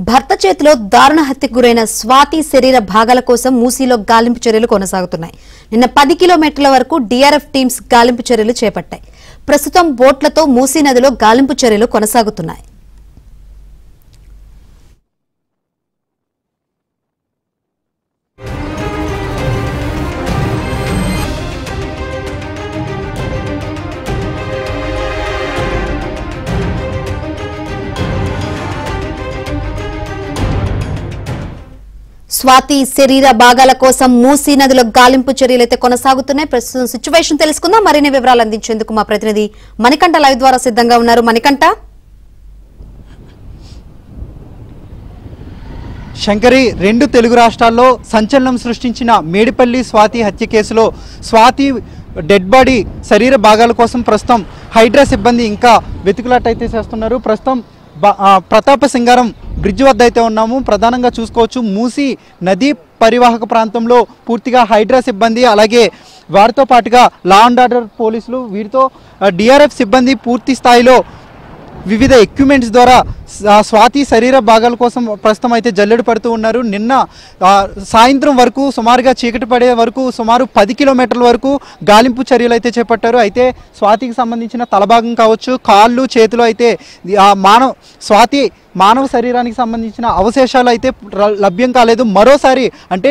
భర్త చేతిలో దారుణ హత్యకు గురైన స్వాతి శరీర భాగాల కోసం మూసీలో గాలింపు చర్యలు కొనసాగుతున్నాయి. నిన్న 10 కిలోమీటర్ల వరకు డీఆర్ఎఫ్ టీమ్స్ గాలింపు చర్యలు చేపట్టాయి. ప్రస్తుతం బోట్లతో మూసీ నదిలో గాలింపు చర్యలు కొనసాగుతున్నాయి. స్వాతి శరీర భాగాల కోసం మూసీ నదిలో గాలింపు చర్యలు అయితే కొనసాగుతున్నాయి. ప్రస్తుతం సిచ్యువేషన్ తెలుసుకుందాం. మరిన్ని వివరాలు అందించేందుకు మా ప్రతినిధి మణికంఠ లైవ్ ద్వారా సిద్ధంగా ఉన్నారు. మణికంఠ. శంకరి, 2 తెలుగు రాష్ట్రాల్లో సంచలనం సృష్టించిన మేడిపల్లి స్వాతి హత్య కేసులో స్వాతి డెడ్ బాడీ శరీర భాగాల కోసం ప్రస్తుతం హైడ్రా సిబ్బంది ఇంకా వెతుకులాట అయితే చేస్తున్నారు. ప్రస్తుతం ప్రతాప సింగారం బ్రిడ్జ్ వద్ద అయితే ఉన్నాము. ప్రధానంగా చూసుకోవచ్చు, మూసీ నదీ పరివాహక ప్రాంతంలో పూర్తిగా హైడ్రా సిబ్బంది, అలాగే వారితో పాటుగా లా అండ్ ఆర్డర్ పోలీసులు, వీరితో డిఆర్ఎఫ్ సిబ్బంది పూర్తి స్థాయిలో వివిధ ఎక్విప్మెంట్స్ ద్వారా స్వాతి శరీర భాగాల కోసం ప్రస్తుతం అయితే జల్లెడ పడుతూ ఉన్నారు. నిన్న సాయంత్రం వరకు సుమారుగా చీకటి పడే వరకు సుమారు 10 కిలోమీటర్ల వరకు గాలింపు చర్యలు అయితే చేపట్టారు. అయితే స్వాతికి సంబంధించిన తలభాగం కావచ్చు, కాళ్ళు, చేతులు అయితే స్వాతి మానవ శరీరానికి సంబంధించిన అవశేషాలు అయితే లభ్యం కాలేదు. మరోసారి అంటే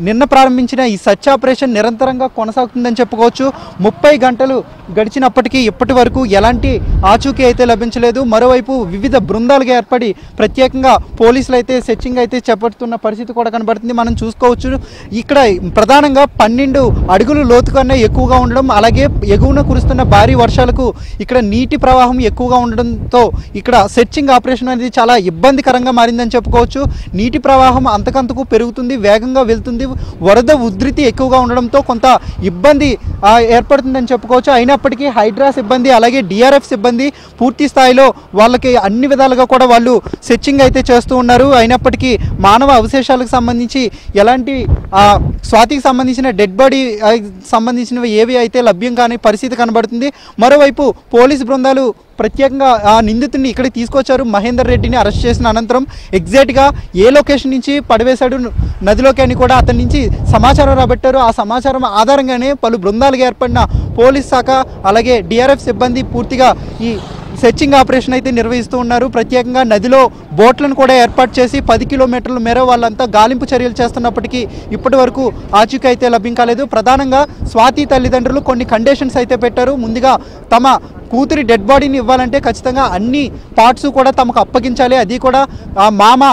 నిన్న ప్రారంభించిన ఈ సర్చ్ ఆపరేషన్ నిరంతరంగా కొనసాగుతుందని చెప్పుకోవచ్చు. 30 గంటలు గడిచినప్పటికీ ఇప్పటి వరకు ఎలాంటి ఆచూకీ అయితే లభించలేదు. మరోవైపు వివిధ బృందాలుగా ఏర్పడి ప్రత్యేకంగా పోలీసులు అయితే సెర్చింగ్ అయితే చేపడుతున్న పరిస్థితి కూడా కనబడుతుంది. మనం చూసుకోవచ్చు, ఇక్కడ ప్రధానంగా 12 అడుగులు లోతు కన్నా ఎక్కువగా ఉండడం, అలాగే ఎగువన కురుస్తున్న భారీ వర్షాలకు ఇక్కడ నీటి ప్రవాహం ఎక్కువగా ఉండడంతో ఇక్కడ సెర్చింగ్ ఆపరేషన్ అనేది చాలా ఇబ్బందికరంగా మారిందని చెప్పుకోవచ్చు. నీటి ప్రవాహం అంతకంతకు పెరుగుతుంది, వేగంగా వెళ్తుంది. వరద ఉధృతి ఎక్కువగా ఉండడంతో కొంత ఇబ్బంది ఏర్పడుతుందని చెప్పుకోవచ్చు. అయినప్పటికీ హైడ్రా సిబ్బంది, అలాగే డిఆర్ఎఫ్ సిబ్బంది పూర్తి స్థాయిలో వాళ్ళకి అన్ని విధాలుగా కూడా వాళ్ళు సెర్చింగ్ అయితే చేస్తూ ఉన్నారు. అయినప్పటికీ మానవ అవశేషాలకు సంబంధించి ఎలాంటి స్వాతికి సంబంధించిన డెడ్ బాడీ సంబంధించినవి ఏవి అయితే లభ్యం కాని పరిస్థితి కనబడుతుంది. మరోవైపు పోలీసు బృందాలు ప్రత్యేకంగా ఆ నిందితుడిని ఇక్కడికి తీసుకొచ్చారు. మహేందర్ రెడ్డిని అరెస్ట్ చేసిన అనంతరం ఎగ్జాక్ట్గా ఏ లొకేషన్ నుంచి పడివేశాడు నదిలోకి అని కూడా అతని నుంచి సమాచారం రాబట్టారు. ఆ సమాచారం ఆధారంగానే పలు బృందాలుగా ఏర్పడిన పోలీస్ శాఖ, అలాగే డిఆర్ఎఫ్ సిబ్బంది పూర్తిగా ఈ సెర్చింగ్ ఆపరేషన్ అయితే నిర్వహిస్తూ ఉన్నారు. ప్రత్యేకంగా నదిలో బోట్లను కూడా ఏర్పాటు చేసి 10 కిలోమీటర్ల మేర వాళ్ళంతా గాలింపు చర్యలు చేస్తున్నప్పటికీ ఇప్పటి వరకు ఆచూకీ అయితే లభ్యం కాలేదు. ప్రధానంగా స్వాతి తల్లిదండ్రులు కొన్ని కండిషన్స్ అయితే పెట్టారు. ముందుగా తమ కూతురి డెడ్ బాడీని ఇవ్వాలంటే ఖచ్చితంగా అన్ని పార్ట్స్ కూడా తమకు అప్పగించాలి. అది కూడా మామ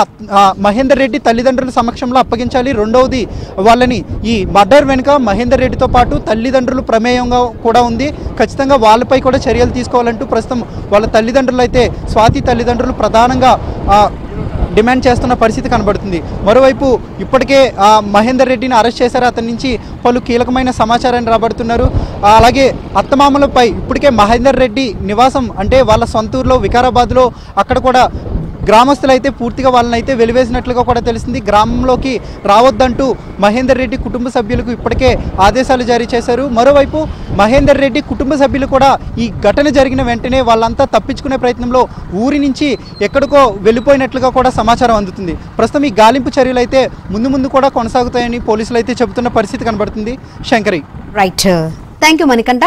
మహేందర్ రెడ్డి తల్లిదండ్రుల సమక్షంలో అప్పగించాలి. రెండవది, వాళ్ళని ఈ మర్డర్ వెనుక మహేందర్ రెడ్డితో పాటు తల్లిదండ్రులు ప్రమేయంగా కూడా ఉంది. ఖచ్చితంగా వాళ్ళపై కూడా చర్యలు తీసుకోవాలంటూ ప్రస్తుతం వాళ్ళ తల్లిదండ్రులు అయితే స్వాతి తల్లిదండ్రులు ప్రధానంగా డిమాండ్ చేస్తున్న పరిస్థితి కనబడుతుంది. మరోవైపు ఇప్పటికే మహేందర్ రెడ్డిని అరెస్ట్ చేశారు. అతని నుంచి పలు కీలకమైన సమాచారాన్ని రాబడుతున్నారు. అలాగే అత్తమామలపై ఇప్పటికే మహేందర్ రెడ్డి నివాసం అంటే వాళ్ళ సొంత ఊర్లో వికారాబాద్లో అక్కడ కూడా గ్రామస్తులు అయితే పూర్తిగా వాళ్ళని అయితే వెలివేసినట్లుగా కూడా తెలిసింది. గ్రామంలోకి రావద్దంటూ మహేందర్ రెడ్డి కుటుంబ సభ్యులకు ఇప్పటికే ఆదేశాలు జారీ చేశారు. మరోవైపు మహేందర్ రెడ్డి కుటుంబ సభ్యులు కూడా ఈ ఘటన జరిగిన వెంటనే వాళ్ళంతా తప్పించుకునే ప్రయత్నంలో ఊరి నుంచి ఎక్కడికో వెళ్ళిపోయినట్లుగా కూడా సమాచారం అందుతుంది. ప్రస్తుతం ఈ గాలింపు చర్యలు అయితే ముందు కూడా కొనసాగుతాయని పోలీసులు అయితే చెబుతున్న పరిస్థితి కనబడుతుంది. Shankari. Right, thank you Manikanta.